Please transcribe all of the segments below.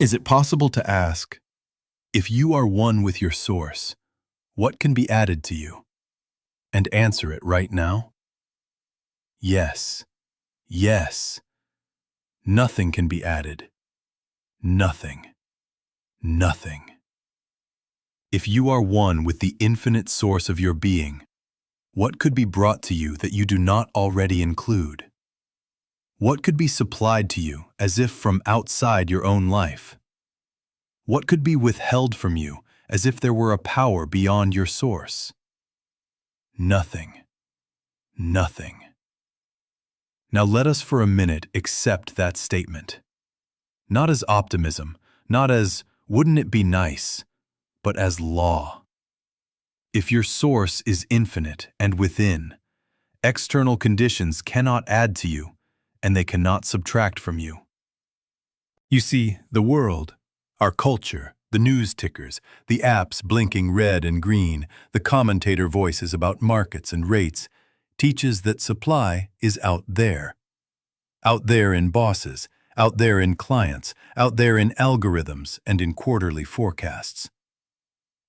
Is it possible to ask, if you are one with your source, what can be added to you? And answer it right now? Yes. Yes. Nothing can be added. Nothing. Nothing. If you are one with the infinite source of your being, what could be brought to you that you do not already include? What could be supplied to you as if from outside your own life? What could be withheld from you as if there were a power beyond your source? Nothing. Nothing. Now let us for a minute accept that statement. Not as optimism, not as, wouldn't it be nice, but as law. If your source is infinite and within, external conditions cannot add to you, and they cannot subtract from you. You see, the world, our culture, the news tickers, the apps blinking red and green, the commentator voices about markets and rates, teaches that supply is out there. Out there in bosses, out there in clients, out there in algorithms and in quarterly forecasts.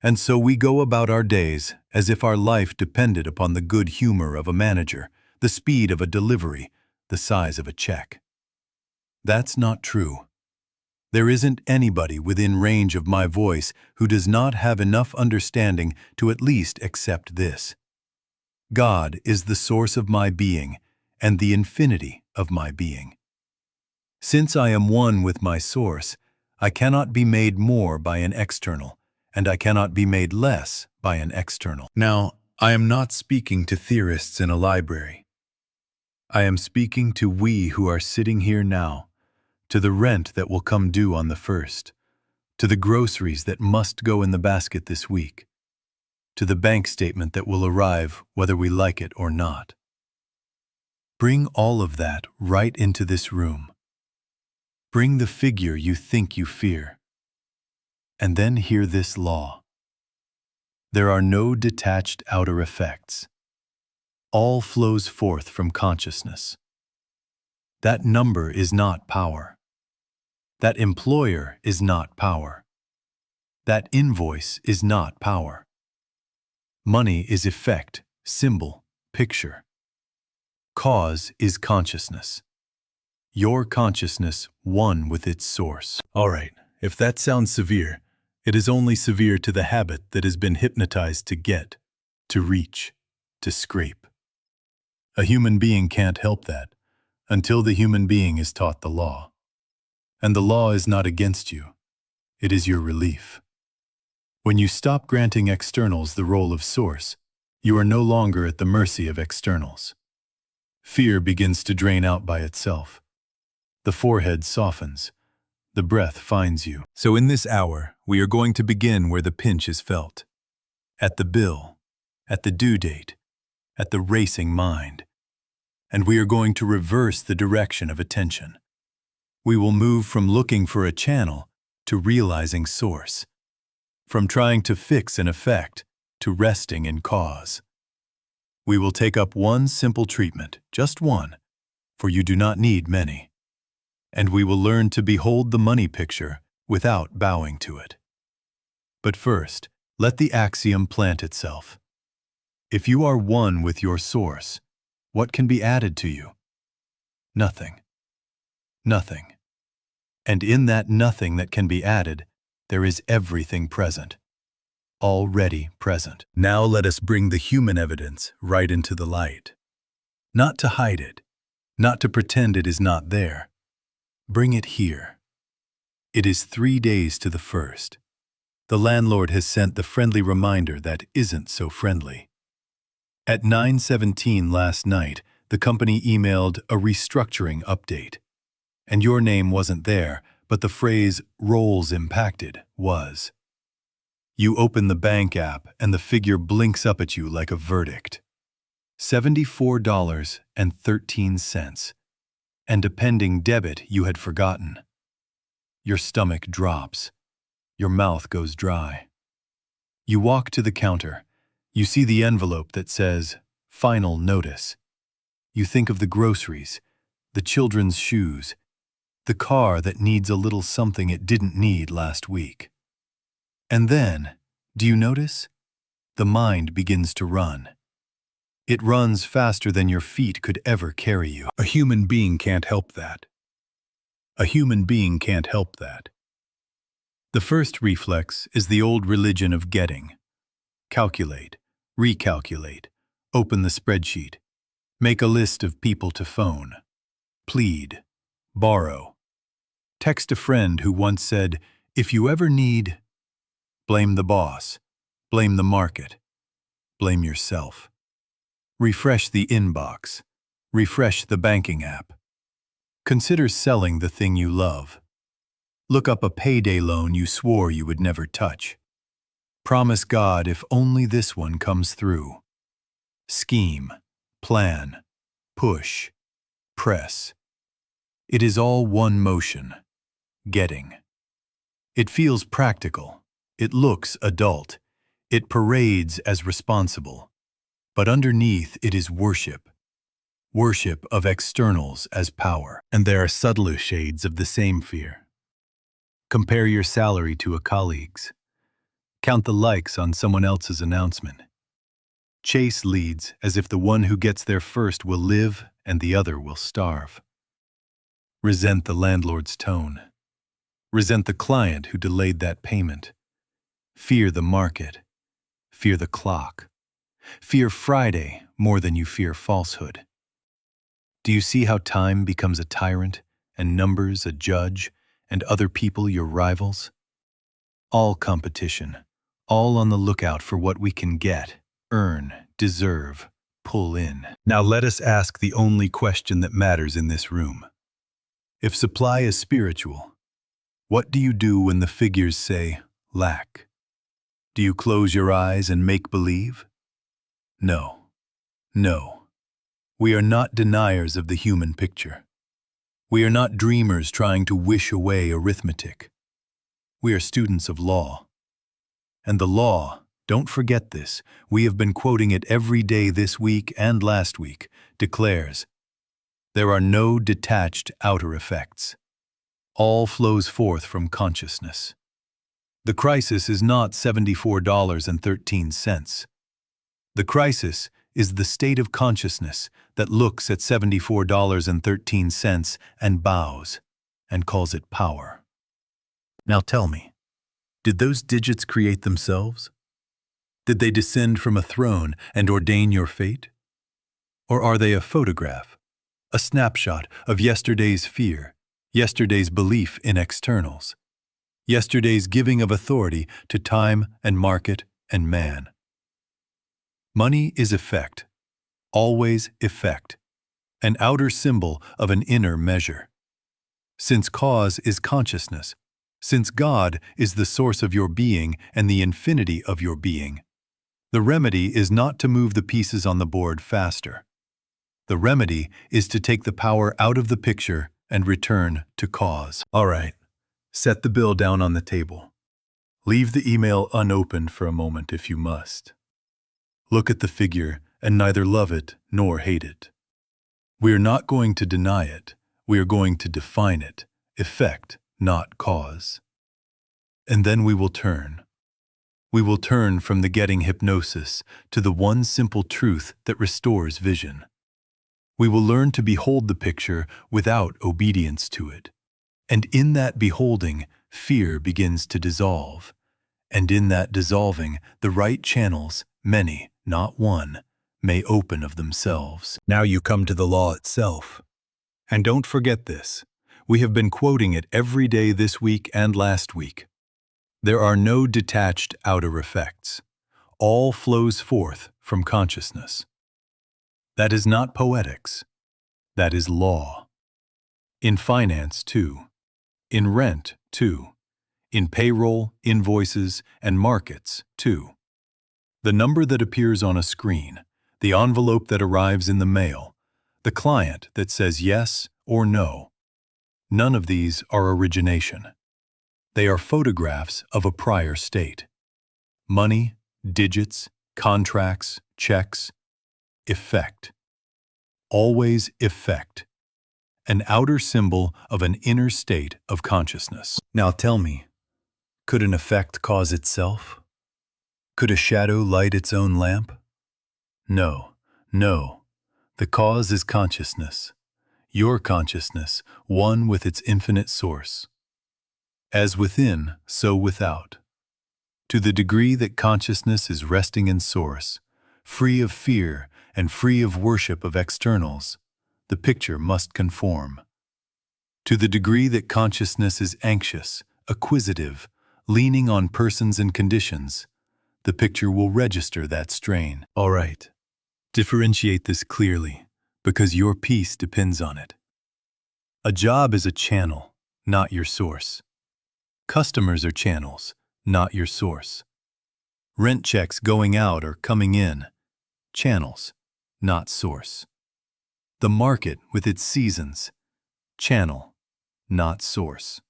And so we go about our days as if our life depended upon the good humor of a manager, the speed of a delivery, the size of a check. That's not true. There isn't anybody within range of my voice who does not have enough understanding to at least accept this. God is the source of my being and the infinity of my being. Since I am one with my source, I cannot be made more by an external, and I cannot be made less by an external. Now, I am not speaking to theorists in a library. I am speaking to we who are sitting here now, to the rent that will come due on the 1st, to the groceries that must go in the basket this week, to the bank statement that will arrive whether we like it or not. Bring all of that right into this room. Bring the figure you think you fear. And then hear this law. There are no detached outer effects. All flows forth from consciousness. That number is not power. That employer is not power. That invoice is not power. Money is effect, symbol, picture. Cause is consciousness. Your consciousness one with its source. All right, if that sounds severe, it is only severe to the habit that has been hypnotized to get, to reach, to scrape. A human being can't help that until the human being is taught the law. And the law is not against you. It is your relief. When you stop granting externals the role of source, you are no longer at the mercy of externals. Fear begins to drain out by itself. The forehead softens. The breath finds you. So in this hour, we are going to begin where the pinch is felt. At the bill, at the due date, at the racing mind. And we are going to reverse the direction of attention. We will move from looking for a channel to realizing source. From trying to fix an effect to resting in cause. We will take up one simple treatment, just one, for you do not need many. And we will learn to behold the money picture without bowing to it. But first, let the axiom plant itself. If you are one with your source, what can be added to you? Nothing. Nothing. And in that nothing that can be added, there is everything present. Already present. Now let us bring the human evidence right into the light. Not to hide it, not to pretend it is not there. Bring it here. It is 3 days to the 1st. The landlord has sent the friendly reminder that isn't so friendly. At 9:17 last night, the company emailed a restructuring update. And your name wasn't there, but the phrase "roles impacted" was. You open the bank app and the figure blinks up at you like a verdict. $74.13. And a pending debit you had forgotten. Your stomach drops. Your mouth goes dry. You walk to the counter. You see the envelope that says, "Final notice." You think of the groceries, the children's shoes. The car that needs a little something it didn't need last week. And then, do you notice? The mind begins to run. It runs faster than your feet could ever carry you. A human being can't help that. A human being can't help that. The first reflex is the old religion of getting. Calculate, recalculate, open the spreadsheet, make a list of people to phone, plead, borrow. Text a friend who once said, "If you ever need," blame the boss, blame the market, blame yourself. Refresh the inbox, refresh the banking app. Consider selling the thing you love. Look up a payday loan you swore you would never touch. Promise God if only this one comes through. Scheme, plan, push, press. It is all one motion, getting. It feels practical. It looks adult. It parades as responsible. But underneath it is worship. Worship of externals as power. And there are subtler shades of the same fear. Compare your salary to a colleague's. Count the likes on someone else's announcement. Chase leads as if the one who gets there first will live and the other will starve. Resent the landlord's tone. Resent the client who delayed that payment. Fear the market. Fear the clock. Fear Friday more than you fear falsehood. Do you see how time becomes a tyrant and numbers a judge and other people your rivals? All competition, all on the lookout for what we can get, earn, deserve, pull in. Now let us ask the only question that matters in this room. If supply is spiritual, what do you do when the figures say lack? Do you close your eyes and make believe? No. No. We are not deniers of the human picture. We are not dreamers trying to wish away arithmetic. We are students of law. And the law, don't forget this, we have been quoting it every day this week and last week, declares, there are no detached outer effects. All flows forth from consciousness. The crisis is not $74.13. The crisis is the state of consciousness that looks at $74.13 and bows and calls it power. Now tell me, did those digits create themselves? Did they descend from a throne and ordain your fate? Or are they a photograph, a snapshot of yesterday's fear, yesterday's belief in externals, yesterday's giving of authority to time and market and man? Money is effect, always effect, an outer symbol of an inner measure. Since cause is consciousness, since God is the source of your being and the infinity of your being, the remedy is not to move the pieces on the board faster. The remedy is to take the power out of the picture and return to cause. All right, set the bill down on the table. Leave the email unopened for a moment if you must. Look at the figure and neither love it nor hate it. We are not going to deny it. We are going to define it, effect, not cause. And then we will turn. We will turn from the getting hypnosis to the one simple truth that restores vision. We will learn to behold the picture without obedience to it. And in that beholding, fear begins to dissolve. And in that dissolving, the right channels, many, not one, may open of themselves. Now you come to the law itself. And don't forget this. We have been quoting it every day this week and last week. There are no detached outer effects. All flows forth from consciousness. That is not poetics. That is law. In finance, too. In rent, too. In payroll, invoices, and markets, too. The number that appears on a screen, the envelope that arrives in the mail, the client that says yes or no. None of these are origination. They are photographs of a prior state. Money, digits, contracts, checks, effect. Always effect. an outer symbol of an inner state of consciousness. Now tell me, could an effect cause itself? Could a shadow light its own lamp? No, no. The cause is consciousness. Your consciousness, one with its infinite source. As within, so without. To the degree that consciousness is resting in source, free of fear and free of worship of externals, the picture must conform. To the degree that consciousness is anxious, acquisitive, leaning on persons and conditions, the picture will register that strain. All right. Differentiate this clearly, because your peace depends on it. A job is a channel, not your source. Customers are channels, not your source. Rent checks going out or coming in, channels, not source. The market with its seasons, channel, not source.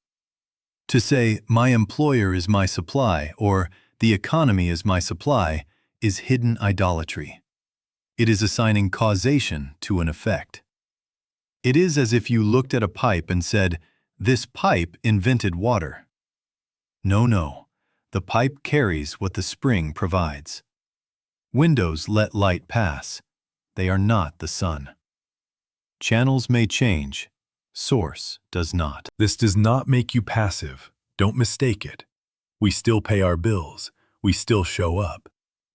To say, my employer is my supply, or the economy is my supply, is hidden idolatry. It is assigning causation to an effect. It is as if you looked at a pipe and said, this pipe invented water. No, no. The pipe carries what the spring provides. Windows let light pass. They are not the sun. Channels may change. Source does not. This does not make you passive. Don't mistake it. We still pay our bills. We still show up.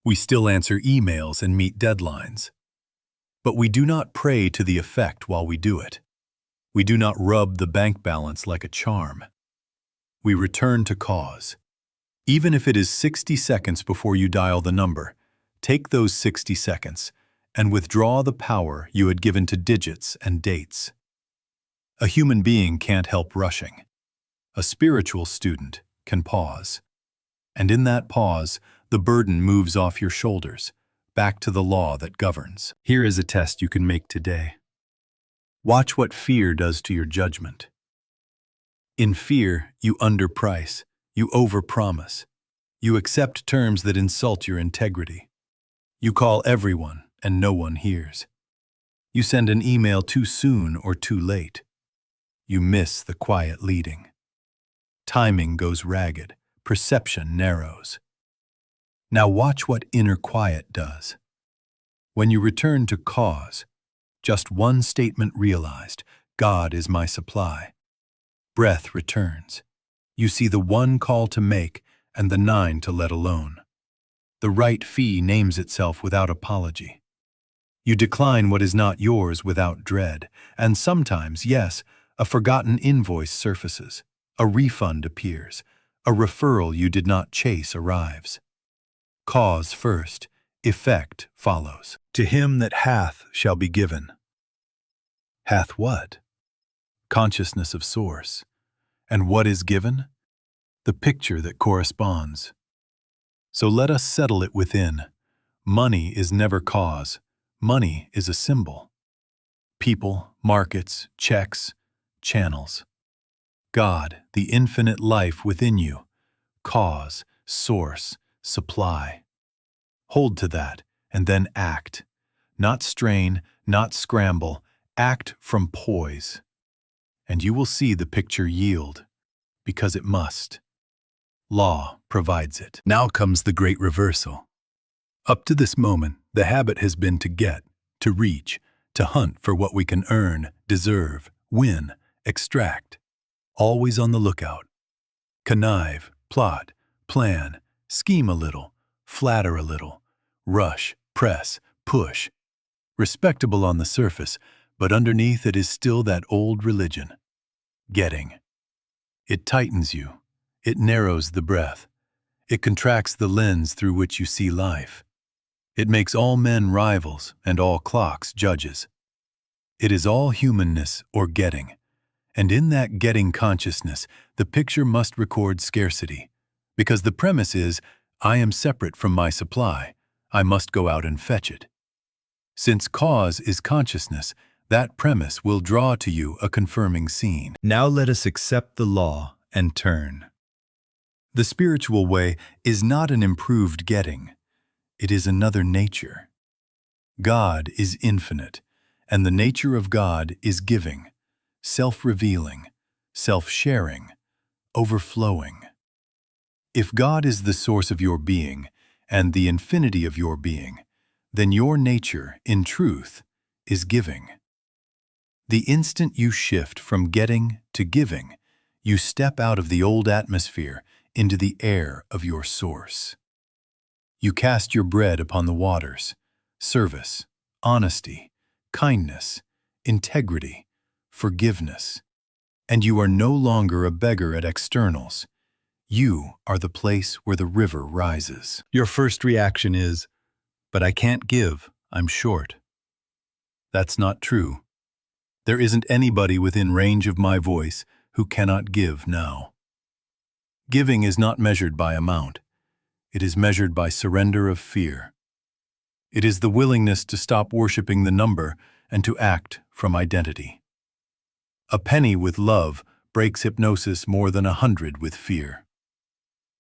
We still answer emails and meet deadlines. But we do not pray to the effect while we do it. We do not rub the bank balance like a charm. We return to cause. Even if it is 60 seconds before you dial the number, take those 60 seconds and withdraw the power you had given to digits and dates. A human being can't help rushing. A spiritual student can pause. And in that pause, the burden moves off your shoulders, back to the law that governs. Here is a test you can make today. Watch what fear does to your judgment. In fear, you underprice, you overpromise. You accept terms that insult your integrity. You call everyone, and no one hears. You send an email too soon or too late. You miss the quiet leading. Timing goes ragged, perception narrows. Now watch what inner quiet does. When you return to cause, just one statement realized, God is my supply. Breath returns. You see the one call to make and the 9 to let alone. The right fee names itself without apology. You decline what is not yours without dread, and sometimes, yes, a forgotten invoice surfaces, a refund appears, a referral you did not chase arrives. Cause first, effect follows. To him that hath shall be given. Hath what? Consciousness of source. And what is given? The picture that corresponds. So let us settle it within. Money is never cause. Money is a symbol. People, markets, checks, channels. God, the infinite life within you. Cause, source, supply. Hold to that, and then act. Not strain, not scramble, act from poise. And you will see the picture yield, because it must. Law provides it. Now comes the great reversal. Up to this moment, the habit has been to get, to reach, to hunt for what we can earn, deserve, win, extract. Always on the lookout. Connive, plot, plan, scheme a little, flatter a little, rush, press, push. Respectable on the surface, but underneath it is still that old religion. Getting. It tightens you. It narrows the breath. It contracts the lens through which you see life. It makes all men rivals and all clocks judges. It is all humanness or getting. And in that getting consciousness, the picture must record scarcity. Because the premise is, I am separate from my supply. I must go out and fetch it. Since cause is consciousness, that premise will draw to you a confirming scene. Now let us accept the law and turn. The spiritual way is not an improved getting. It is another nature. God is infinite, and the nature of God is giving. self-revealing, self-sharing, overflowing. If God is the source of your being and the infinity of your being, then your nature, in truth, is giving. The instant you shift from getting to giving, you step out of the old atmosphere into the air of your source. You cast your bread upon the waters, service, honesty, kindness, integrity, forgiveness, and you are no longer a beggar at externals. You are the place where the river rises. Your first reaction is, "But I can't give, I'm short." That's not true. There isn't anybody within range of my voice who cannot give now. Giving is not measured by amount. It is measured by surrender of fear. It is the willingness to stop worshiping the number and to act from identity. A penny with love breaks hypnosis more than 100 with fear.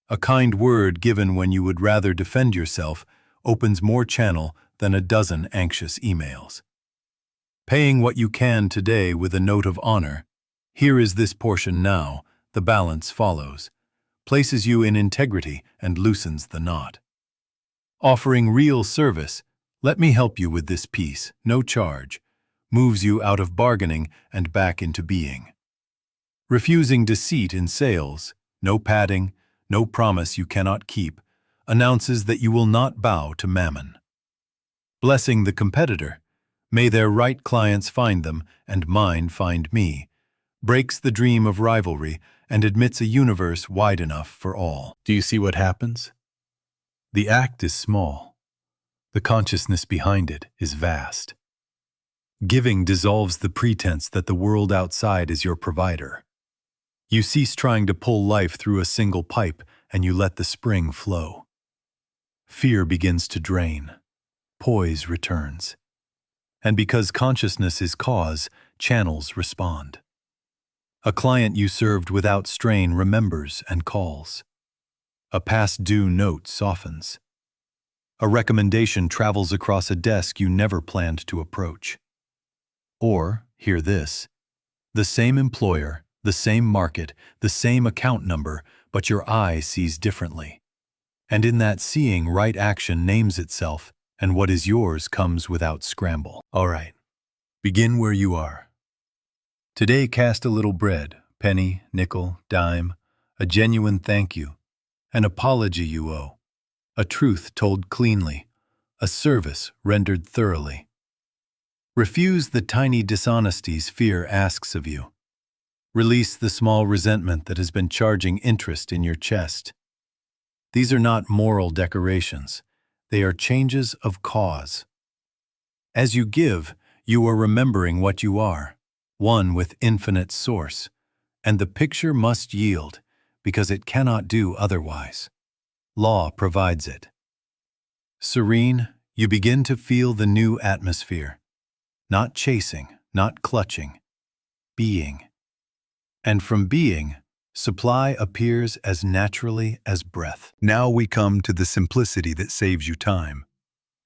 A kind word given when you would rather defend yourself opens more channel than a dozen anxious emails. Paying what you can today with a note of honor, "Here is this portion now, the balance follows," places you in integrity and loosens the knot. Offering real service, "Let me help you with this piece, no charge," moves you out of bargaining and back into being. Refusing deceit in sales, "No padding, no promise you cannot keep," announces that you will not bow to mammon. Blessing the competitor, "May their right clients find them and mine find me," breaks the dream of rivalry and admits a universe wide enough for all. Do you see what happens? The act is small. The consciousness behind it is vast. Giving dissolves the pretense that the world outside is your provider. You cease trying to pull life through a single pipe and you let the spring flow. Fear begins to drain. Poise returns. And because consciousness is cause, channels respond. A client you served without strain remembers and calls. A past due note softens. A recommendation travels across a desk you never planned to approach. Or, hear this, the same employer, the same market, the same account number, but your eye sees differently. And in that seeing, right action names itself, and what is yours comes without scramble. All right, begin where you are. Today cast a little bread, penny, nickel, dime, a genuine thank you, an apology you owe, a truth told cleanly, a service rendered thoroughly. Refuse the tiny dishonesties fear asks of you. Release the small resentment that has been charging interest in your chest. These are not moral decorations. They are changes of cause. As you give, you are remembering what you are, one with infinite source, and the picture must yield because it cannot do otherwise. Law provides it. Serene, you begin to feel the new atmosphere. Not chasing, not clutching, being. And from being, supply appears as naturally as breath. Now we come to the simplicity that saves you time,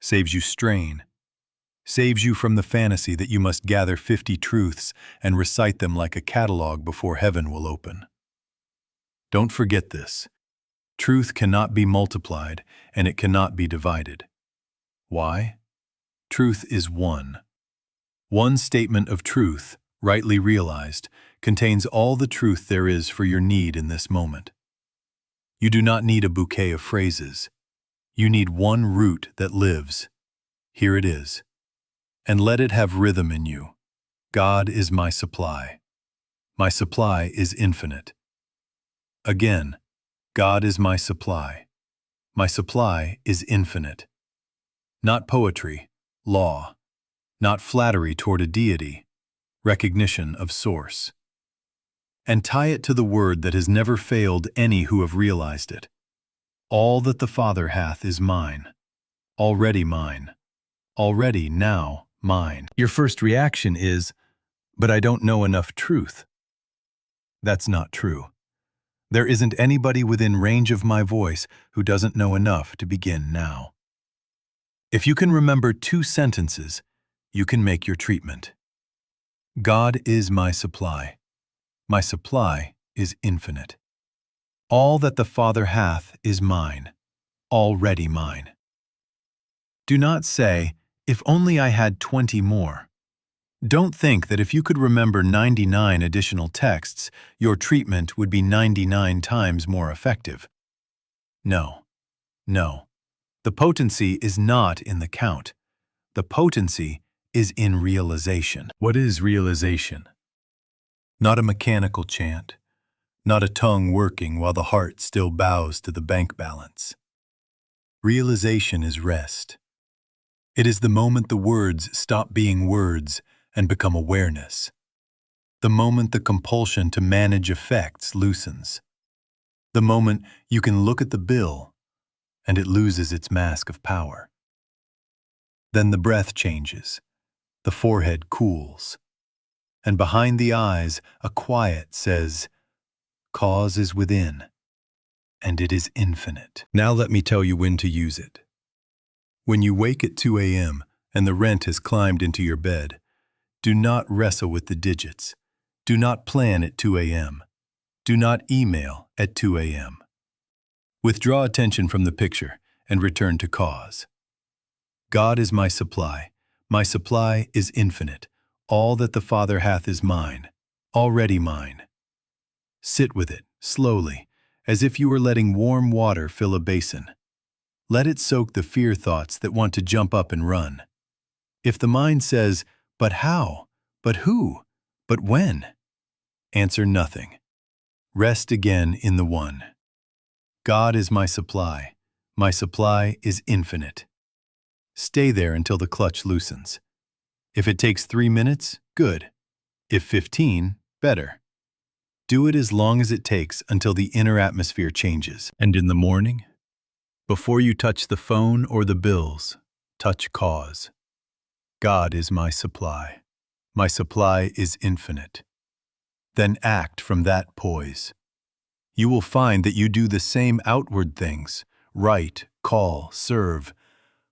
saves you strain, saves you from the fantasy that you must gather 50 truths and recite them like a catalog before heaven will open. Don't forget this. Truth cannot be multiplied and it cannot be divided. Why? Truth is one. One statement of truth, rightly realized, contains all the truth there is for your need in this moment. You do not need a bouquet of phrases. You need one root that lives. Here it is. And let it have rhythm in you. God is my supply. My supply is infinite. Again, God is my supply. My supply is infinite. Not poetry, law. Not flattery toward a deity, recognition of source. And tie it to the word that has never failed any who have realized it. All that the Father hath is mine, already mine, already now mine. Your first reaction is, "But I don't know enough truth." That's not true. There isn't anybody within range of my voice who doesn't know enough to begin now. If you can remember 2 sentences, you can make your treatment. God is my supply. My supply is infinite. All that the Father hath is mine, already mine. Do not say, if only I had 20 more. Don't think that if you could remember 99 additional texts, your treatment would be 99 times more effective. No, no. The potency is not in the count. The potency is in realization. What is realization? Not a mechanical chant, not a tongue working while the heart still bows to the bank balance. Realization is rest. It is the moment the words stop being words and become awareness. The moment the compulsion to manage effects loosens. The moment you can look at the bill and it loses its mask of power. Then the breath changes, the forehead cools, and behind the eyes a quiet says, "Cause is within, and it is infinite." Now let me tell you when to use it. When you wake at 2 a.m. and the rent has climbed into your bed, do not wrestle with the digits. Do not plan at 2 a.m. Do not email at 2 a.m. Withdraw attention from the picture and return to cause. God is my supply. My supply is infinite. All that the Father hath is mine, already mine. Sit with it, slowly, as if you were letting warm water fill a basin. Let it soak the fear thoughts that want to jump up and run. If the mind says, "But how? But who? But when?" answer nothing. Rest again in the one. God is my supply. My supply is infinite. Stay there until the clutch loosens. If it takes 3 minutes, good. If 15, better. Do it as long as it takes until the inner atmosphere changes. And in the morning, before you touch the phone or the bills, touch cause. God is my supply. My supply is infinite. Then act from that poise. You will find that you do the same outward things, write, call, serve,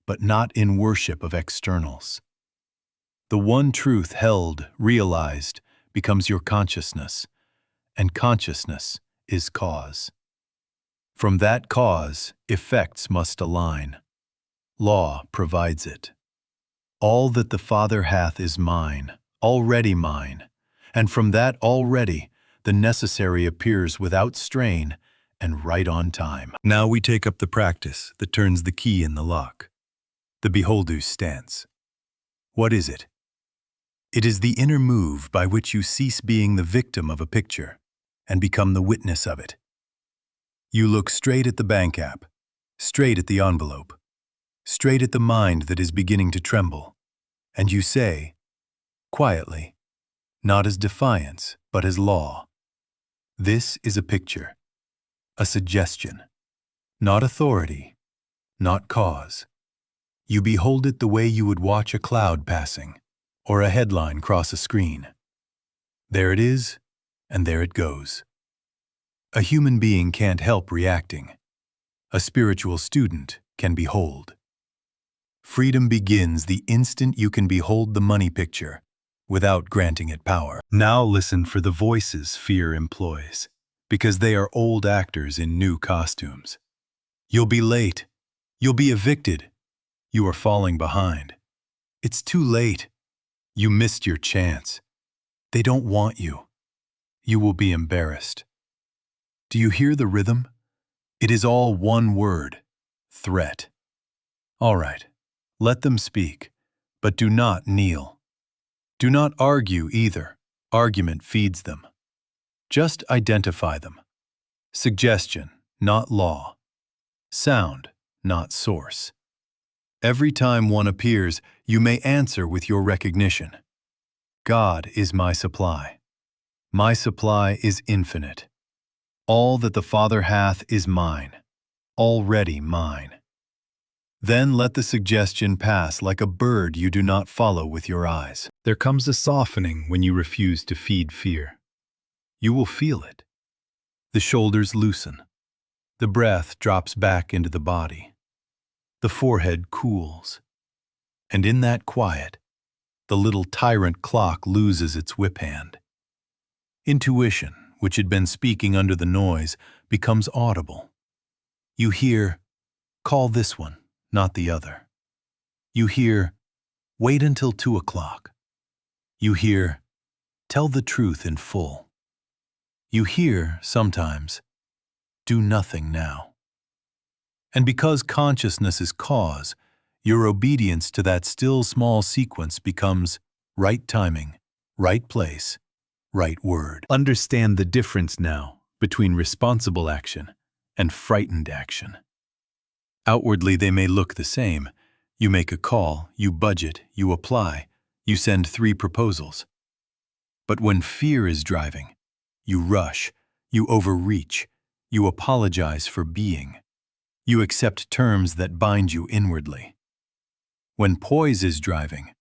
but not in worship of externals. The one truth held, realized, becomes your consciousness, and consciousness is cause. From that cause, effects must align. Law provides it. All that the Father hath is mine, already mine, and from that already the necessary appears without strain and right on time. Now we take up the practice that turns the key in the lock, the beholder's stance. What is it? It is the inner move by which you cease being the victim of a picture and become the witness of it. You look straight at the bank app, straight at the envelope, straight at the mind that is beginning to tremble, and you say, quietly, not as defiance, but as law, "This is a picture, a suggestion, not authority, not cause. You behold it the way you would watch a cloud passing, or a headline cross a screen. There it is, and there it goes. A human being can't help reacting. A spiritual student can behold. Freedom begins the instant you can behold the money picture without granting it power. Now listen for the voices fear employs, because they are old actors in new costumes. You'll be late. You'll be evicted. You are falling behind. It's too late. You missed your chance. They don't want you. You will be embarrassed. Do you hear the rhythm? It is all one word, threat. All right, let them speak, but do not kneel. Do not argue either. Argument feeds them. Just identify them. Suggestion, not law. Sound, not source. Every time one appears, you may answer with your recognition. God is my supply. My supply is infinite. All that the Father hath is mine, already mine. Then let the suggestion pass like a bird you do not follow with your eyes. There comes a softening when you refuse to feed fear. You will feel it. The shoulders loosen. The breath drops back into the body. The forehead cools. And in that quiet, the little tyrant clock loses its whip hand. Intuition, which had been speaking under the noise, becomes audible. You hear, "Call this one, not the other." You hear, "Wait until 2 o'clock." You hear, "Tell the truth in full." You hear, sometimes, "Do nothing now." And because consciousness is cause, your obedience to that still small sequence becomes right timing, right place, right word. Understand the difference now between responsible action and frightened action. Outwardly, they may look the same. You make a call, you budget, you apply, you send 3 proposals. But when fear is driving, you rush, you overreach, you apologize for being. You accept terms that bind you inwardly. When poise is driving,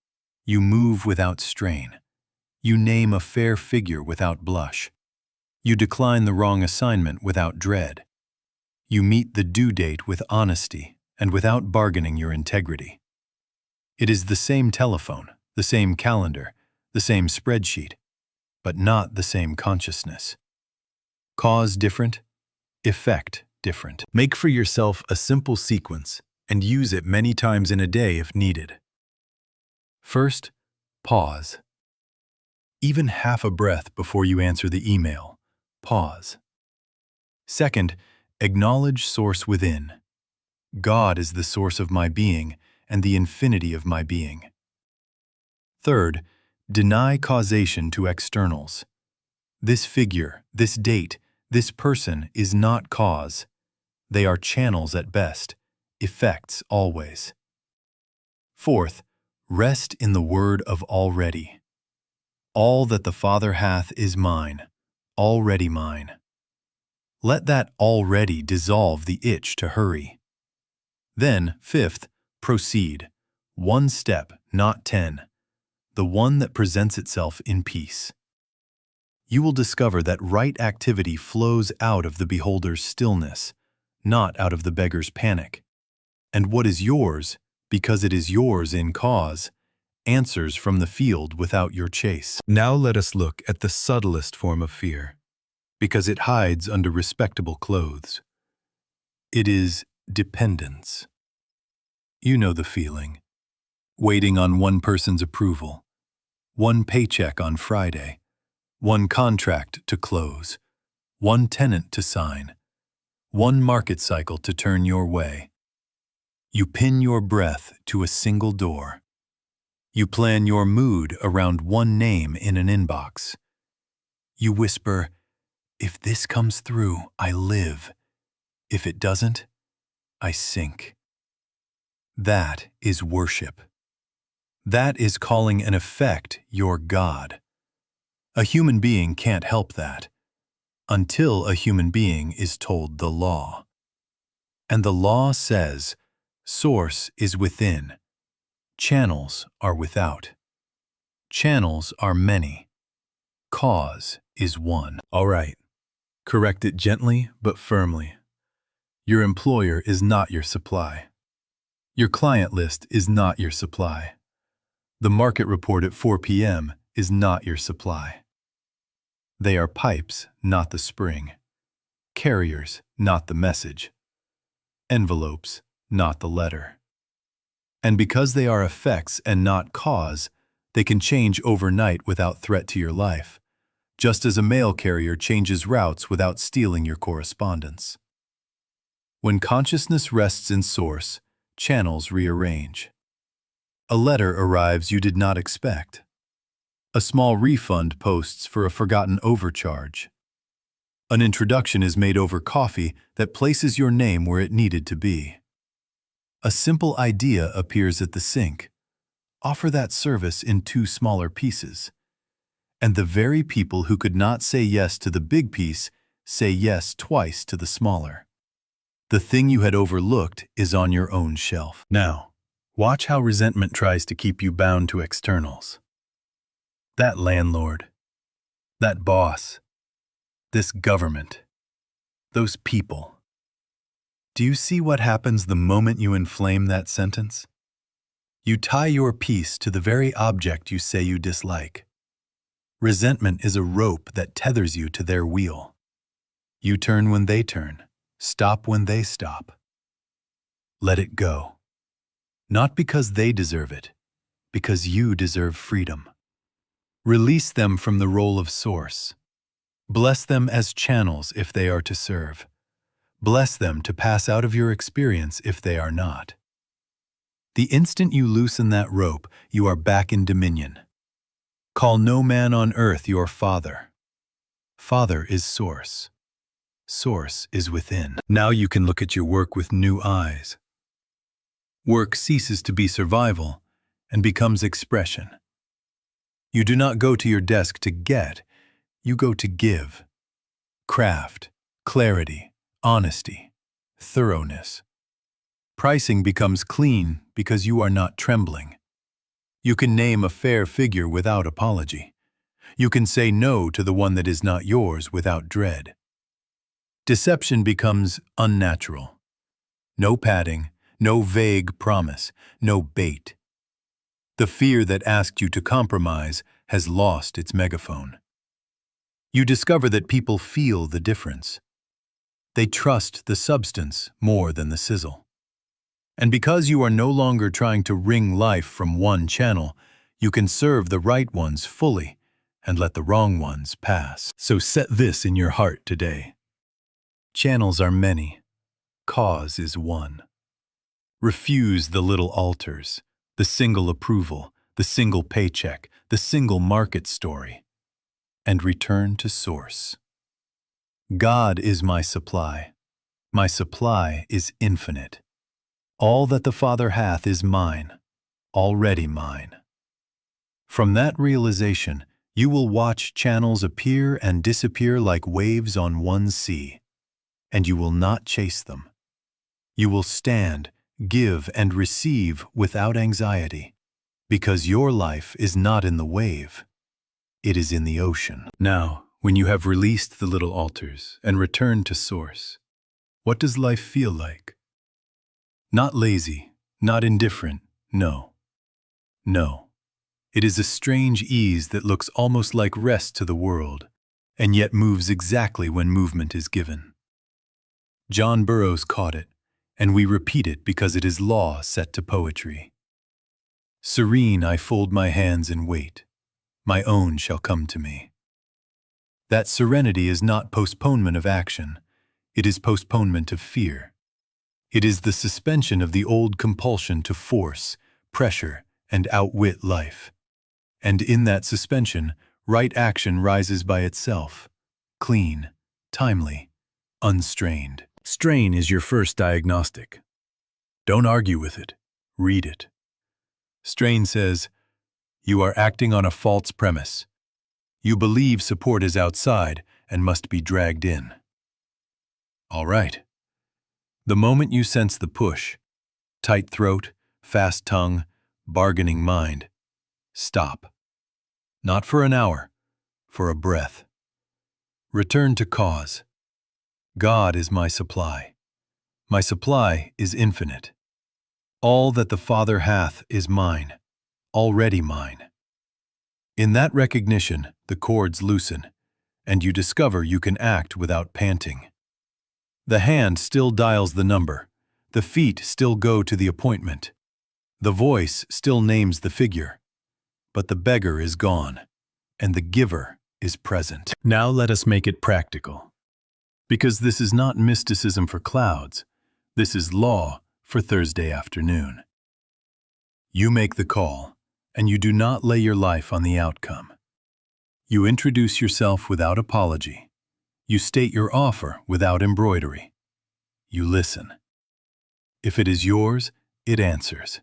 you move without strain. You name a fair figure without blush. You decline the wrong assignment without dread. You meet the due date with honesty and without bargaining your integrity. It is the same telephone, the same calendar, the same spreadsheet, but not the same consciousness. Cause different, effect different. Make for yourself a simple sequence and use it many times in a day if needed. First, pause. Even half a breath before you answer the email. Pause. Second, acknowledge source within. God is the source of my being and the infinity of my being. Third, deny causation to externals. This figure, this date, this person is not cause. They are channels at best, effects always. Fourth, rest in the word of already. All that the Father hath is mine, already mine. Let that already dissolve the itch to hurry. Then, fifth, proceed. 1 step, not 10. The one that presents itself in peace. You will discover that right activity flows out of the beholder's stillness, not out of the beggar's panic. And what is yours, because it is yours in cause, answers from the field without your chase. Now let us look at the subtlest form of fear, because it hides under respectable clothes. It is dependence. You know the feeling. Waiting on one person's approval, one paycheck on Friday, one contract to close, one tenant to sign, one market cycle to turn your way. You pin your breath to a single door. You plan your mood around one name in an inbox. You whisper, "If this comes through, I live. If it doesn't, I sink." That is worship. That is calling an effect your God. A human being can't help that, until a human being is told the law. And the law says, source is within, channels are without. Channels are many, cause is one. All right, correct it gently but firmly. Your employer is not your supply. Your client list is not your supply. The market report at 4 p.m. is not your supply. They are pipes, not the spring. Carriers, not the message. Envelopes, not the letter. And because they are effects and not cause, they can change overnight without threat to your life, just as a mail carrier changes routes without stealing your correspondence. When consciousness rests in source, channels rearrange. A letter arrives you did not expect. A small refund posts for a forgotten overcharge. An introduction is made over coffee that places your name where it needed to be. A simple idea appears at the sink. Offer that service in 2 smaller pieces. And the very people who could not say yes to the big piece say yes twice to the smaller. The thing you had overlooked is on your own shelf. Now, watch how resentment tries to keep you bound to externals. That landlord, that boss, this government, those people. Do you see what happens the moment you inflame that sentence? You tie your peace to the very object you say you dislike. Resentment is a rope that tethers you to their wheel. You turn when they turn, stop when they stop. Let it go. Not because they deserve it, because you deserve freedom. Release them from the role of source. Bless them as channels if they are to serve. Bless them to pass out of your experience if they are not. The instant you loosen that rope, you are back in dominion. Call no man on earth your father. Father is source. Source is within. Now you can look at your work with new eyes. Work ceases to be survival and becomes expression. You do not go to your desk to get, you go to give. Craft, clarity, honesty, thoroughness. Pricing becomes clean because you are not trembling. You can name a fair figure without apology. You can say no to the one that is not yours without dread. Deception becomes unnatural. No padding, no vague promise, no bait. The fear that asked you to compromise has lost its megaphone. You discover that people feel the difference. They trust the substance more than the sizzle. And because you are no longer trying to wring life from one channel, you can serve the right ones fully and let the wrong ones pass. So set this in your heart today. Channels are many. Cause is one. Refuse the little altars, the single approval, the single paycheck, the single market story, and return to source. God is my supply. My supply is infinite. All that the Father hath is mine, already mine. From that realization, you will watch channels appear and disappear like waves on one sea, and you will not chase them. You will stand, give, and receive without anxiety, because your life is not in the wave, it is in the ocean. Now, when you have released the little altars and returned to source, what does life feel like? Not lazy, not indifferent, no. No. It is a strange ease that looks almost like rest to the world, and yet moves exactly when movement is given. John Burroughs caught it, and we repeat it because it is law set to poetry. Serene I fold my hands and wait. My own shall come to me. That serenity is not postponement of action. It is postponement of fear. It is the suspension of the old compulsion to force, pressure, and outwit life. And in that suspension, right action rises by itself, clean, timely, unstrained. Strain is your first diagnostic. Don't argue with it. Read it. Strain says, you are acting on a false premise. You believe support is outside and must be dragged in. All right. The moment you sense the push, tight throat, fast tongue, bargaining mind, stop. Not for an hour, for a breath. Return to cause. God is my supply. My supply is infinite. All that the Father hath is mine, already mine. In that recognition, the cords loosen, and you discover you can act without panting. The hand still dials the number, the feet still go to the appointment, the voice still names the figure, but the beggar is gone, and the giver is present. Now let us make it practical. Because this is not mysticism for clouds, this is law for Thursday afternoon. You make the call, and you do not lay your life on the outcome. You introduce yourself without apology. You state your offer without embroidery. You listen. If it is yours, it answers.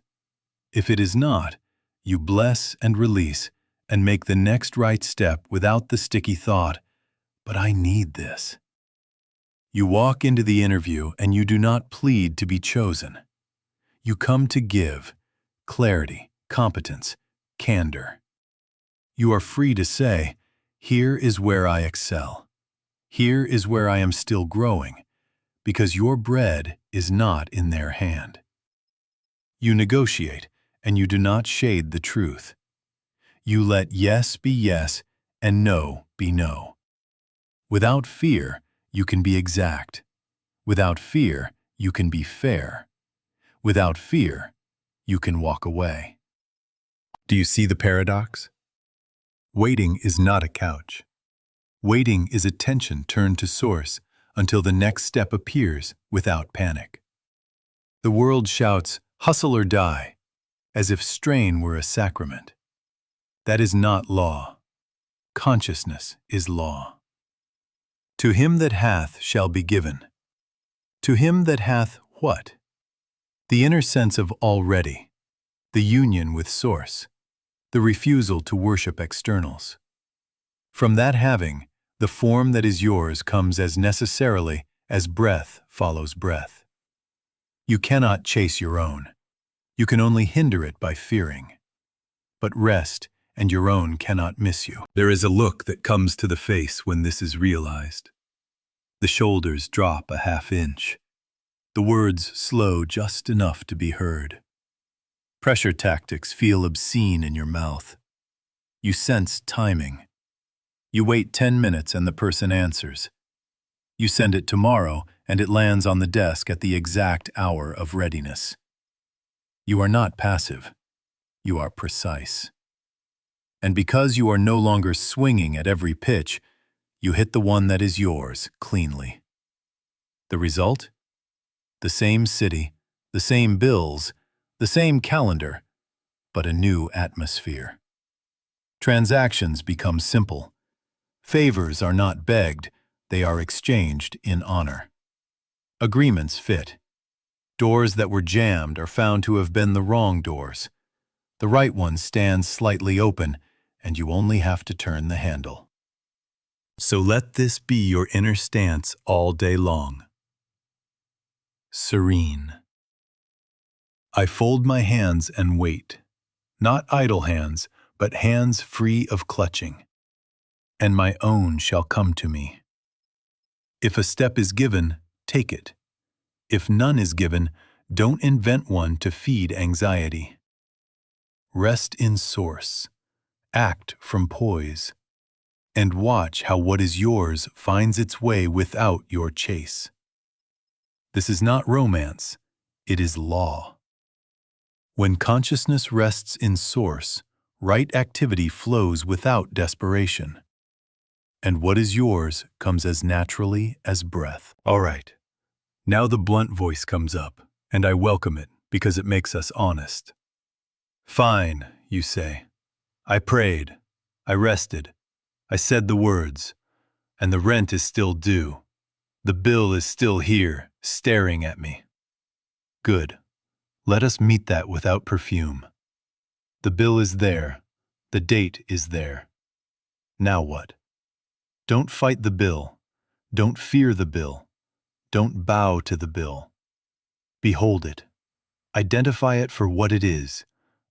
If it is not, you bless and release and make the next right step without the sticky thought, but I need this. You walk into the interview and you do not plead to be chosen. You come to give clarity, competence, candor. You are free to say, here is where I excel. Here is where I am still growing, because your bread is not in their hand. You negotiate, and you do not shade the truth. You let yes be yes and no be no. Without fear, you can be exact. Without fear, you can be fair. Without fear, you can walk away. Do you see the paradox? Waiting is not a couch. Waiting is attention turned to source until the next step appears without panic. The world shouts, "Hustle or die," as if strain were a sacrament. That is not law. Consciousness is law. To him that hath shall be given. To him that hath what? The inner sense of already, the union with source, the refusal to worship externals. From that having, the form that is yours comes as necessarily as breath follows breath. You cannot chase your own. You can only hinder it by fearing. But rest and your own cannot miss you. There is a look that comes to the face when this is realized. The shoulders drop a half inch. The words slow just enough to be heard. Pressure tactics feel obscene in your mouth. You sense timing. You wait 10 minutes and the person answers. You send it tomorrow and it lands on the desk at the exact hour of readiness. You are not passive. You are precise. And because you are no longer swinging at every pitch, you hit the one that is yours cleanly. The result? The same city, the same bills, the same calendar, but a new atmosphere. Transactions become simple. Favors are not begged, they are exchanged in honor. Agreements fit. Doors that were jammed are found to have been the wrong doors. The right one stands slightly open, and you only have to turn the handle. So let this be your inner stance all day long. Serene. I fold my hands and wait, not idle hands, but hands free of clutching. And my own shall come to me. If a step is given, take it. If none is given, don't invent one to feed anxiety. Rest in source. Act from poise. And watch how what is yours finds its way without your chase. This is not romance, it is law. When consciousness rests in source, right activity flows without desperation. And what is yours comes as naturally as breath. All right, now the blunt voice comes up, and I welcome it because it makes us honest. Fine, you say. I prayed, I rested, I said the words, and the rent is still due. The bill is still here, staring at me. Good. Let us meet that without perfume. The bill is there. The date is there. Now what? Don't fight the bill. Don't fear the bill. Don't bow to the bill. Behold it. Identify it for what it is,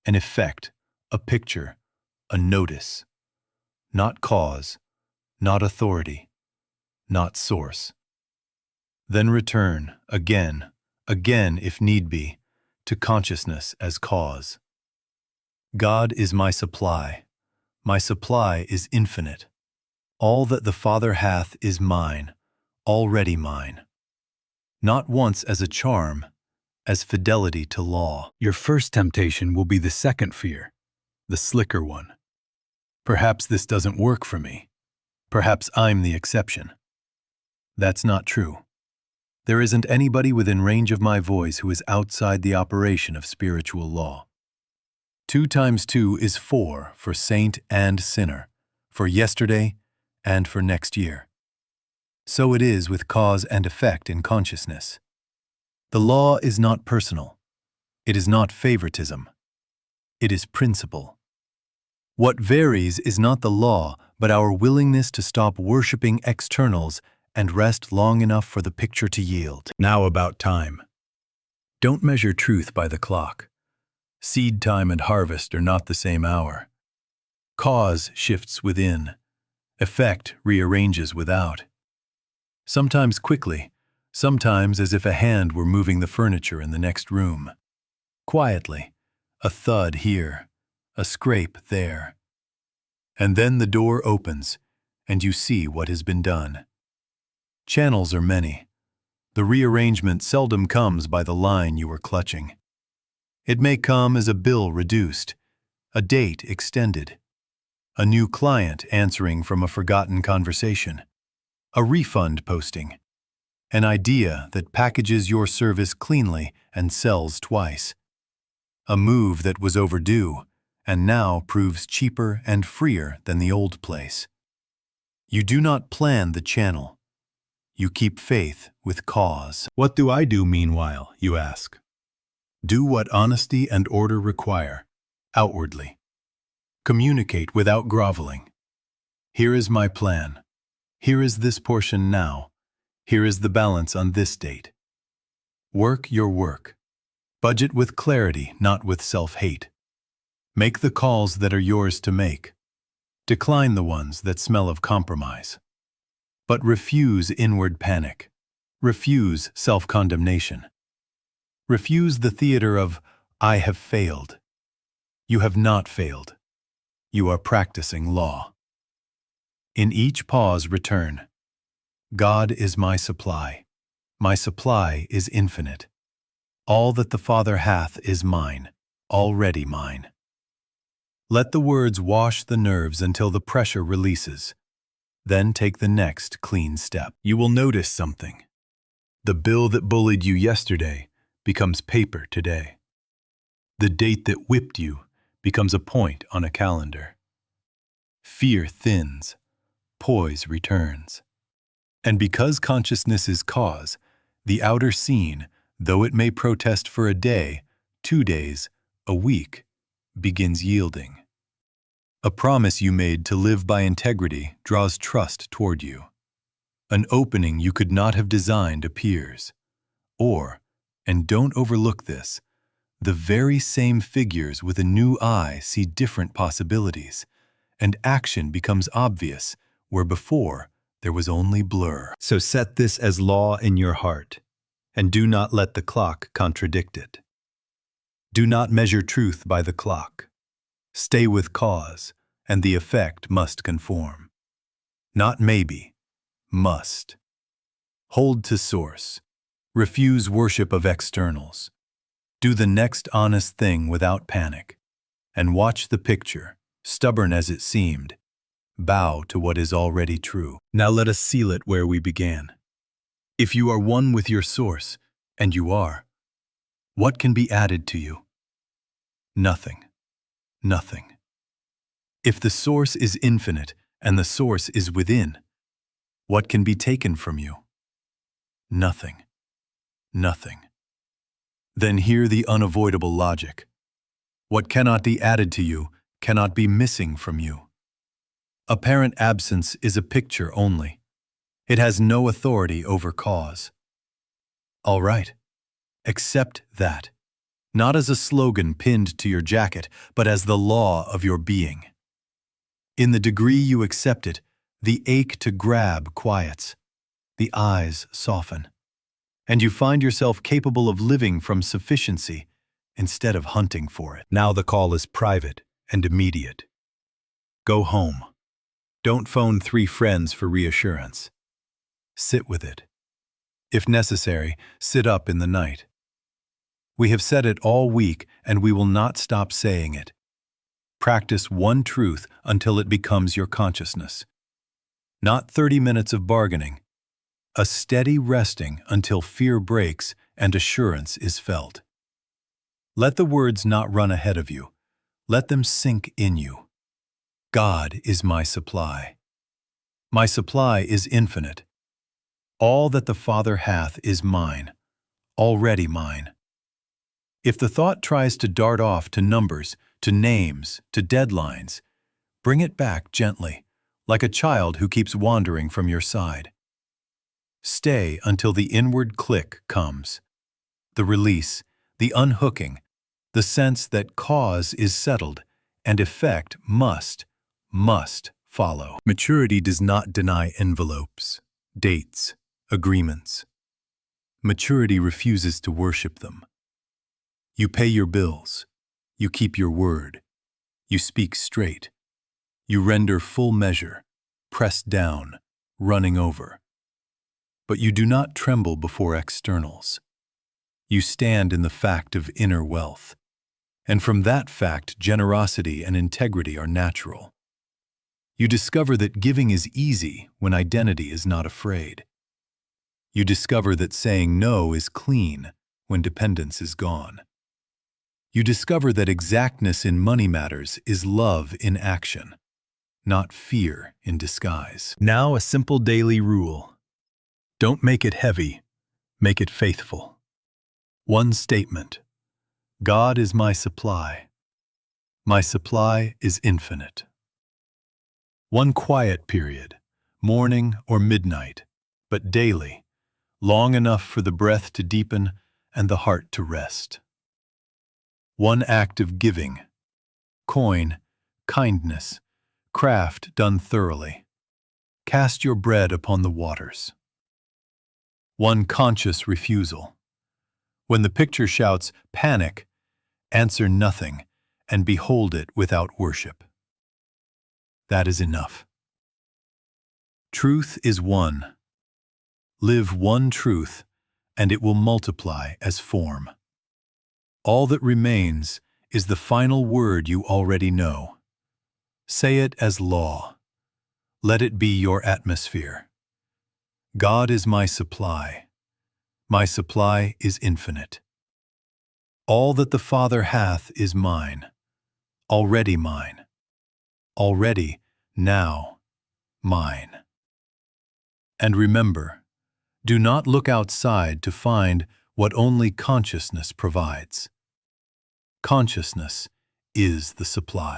an effect, a picture, a notice. Not cause, not authority, not source. Then return, again if need be, to consciousness as cause. God is my supply. My supply is infinite. All that the Father hath is mine, already mine. Not once as a charm, as fidelity to law. Your first temptation will be the second fear, the slicker one. Perhaps this doesn't work for me. Perhaps I'm the exception. That's not true. There isn't anybody within range of my voice who is outside the operation of spiritual law. 2 times 2 is 4 for saint and sinner, for yesterday and for next year. So it is with cause and effect in consciousness. The law is not personal. It is not favoritism. It is principle. What varies is not the law, but our willingness to stop worshiping externals and rest long enough for the picture to yield. Now about time. Don't measure truth by the clock. Seed time and harvest are not the same hour. Cause shifts within. Effect rearranges without. Sometimes quickly, sometimes as if a hand were moving the furniture in the next room. Quietly, A thud here, a scrape there. And then the door opens, and you see what has been done. Channels are many. The rearrangement seldom comes by the line you were clutching. It may come as a bill reduced, a date extended, a new client answering from a forgotten conversation, a refund posting, an idea that packages your service cleanly and sells twice, a move that was overdue and now proves cheaper and freer than the old place. You do not plan the channel. You keep faith with cause. What do I do meanwhile, you ask? Do what honesty and order require, outwardly. Communicate without groveling. Here is my plan. Here is this portion now. Here is the balance on this date. Work your work. Budget with clarity, not with self-hate. Make the calls that are yours to make. Decline the ones that smell of compromise. But refuse inward panic. Refuse self-condemnation. Refuse the theater of, I have failed. You have not failed. You are practicing law. In each pause, return. God is my supply. My supply is infinite. All that the Father hath is mine, already mine. Let the words wash the nerves until the pressure releases. Then take the next clean step. You will notice something. The bill that bullied you yesterday becomes paper today. The date that whipped you becomes a point on a calendar. Fear thins, poise returns. And because consciousness is cause, the outer scene, though it may protest for a day, 2 days, a week, begins yielding. A promise you made to live by integrity draws trust toward you. An opening you could not have designed appears. Or, and don't overlook this, the very same figures with a new eye see different possibilities, and action becomes obvious where before there was only blur. So set this as law in your heart, and do not let the clock contradict it. Do not measure truth by the clock. Stay with cause, and the effect must conform. Not maybe, must. Hold to source. Refuse worship of externals. Do the next honest thing without panic, and watch the picture, stubborn as it seemed, bow to what is already true. Now let us seal it where we began. If you are one with your source, and you are, what can be added to you? Nothing. Nothing. If the source is infinite and the source is within, what can be taken from you? Nothing. Nothing. Then hear the unavoidable logic. What cannot be added to you cannot be missing from you. Apparent absence is a picture only. It has no authority over cause. All right. Accept that, not as a slogan pinned to your jacket, but as the law of your being. In the degree you accept it, the ache to grab quiets, the eyes soften, and you find yourself capable of living from sufficiency instead of hunting for it. Now the call is private and immediate. Go home. Don't phone 3 friends for reassurance. Sit with it. If necessary, sit up in the night. We have said it all week, and we will not stop saying it. Practice one truth until it becomes your consciousness. Not 30 minutes of bargaining. A steady resting until fear breaks and assurance is felt. Let the words not run ahead of you. Let them sink in you. God is my supply. My supply is infinite. All that the Father hath is mine, already mine. If the thought tries to dart off to numbers, to names, to deadlines, bring it back gently, like a child who keeps wandering from your side. Stay until the inward click comes, the release, the unhooking, the sense that cause is settled and effect must follow. Maturity does not deny envelopes, dates, agreements. Maturity refuses to worship them. You pay your bills. You keep your word. You speak straight. You render full measure, pressed down, running over. But you do not tremble before externals. You stand in the fact of inner wealth. And from that fact, generosity and integrity are natural. You discover that giving is easy when identity is not afraid. You discover that saying no is clean when dependence is gone. You discover that exactness in money matters is love in action, not fear in disguise. Now a simple daily rule. Don't make it heavy, make it faithful. One statement. God is my supply. My supply is infinite. One quiet period, morning or midnight, but daily, long enough for the breath to deepen and the heart to rest. One act of giving, coin, kindness, craft done thoroughly. Cast your bread upon the waters. One conscious refusal. When the picture shouts, "Panic," answer nothing and behold it without worship. That is enough. Truth is one. Live one truth, and it will multiply as form. All that remains is the final word you already know. Say it as law. Let it be your atmosphere. God is my supply. My supply is infinite. All that the Father hath is mine, already mine, already, now, mine. And remember, do not look outside to find what only consciousness provides. Consciousness is the supply.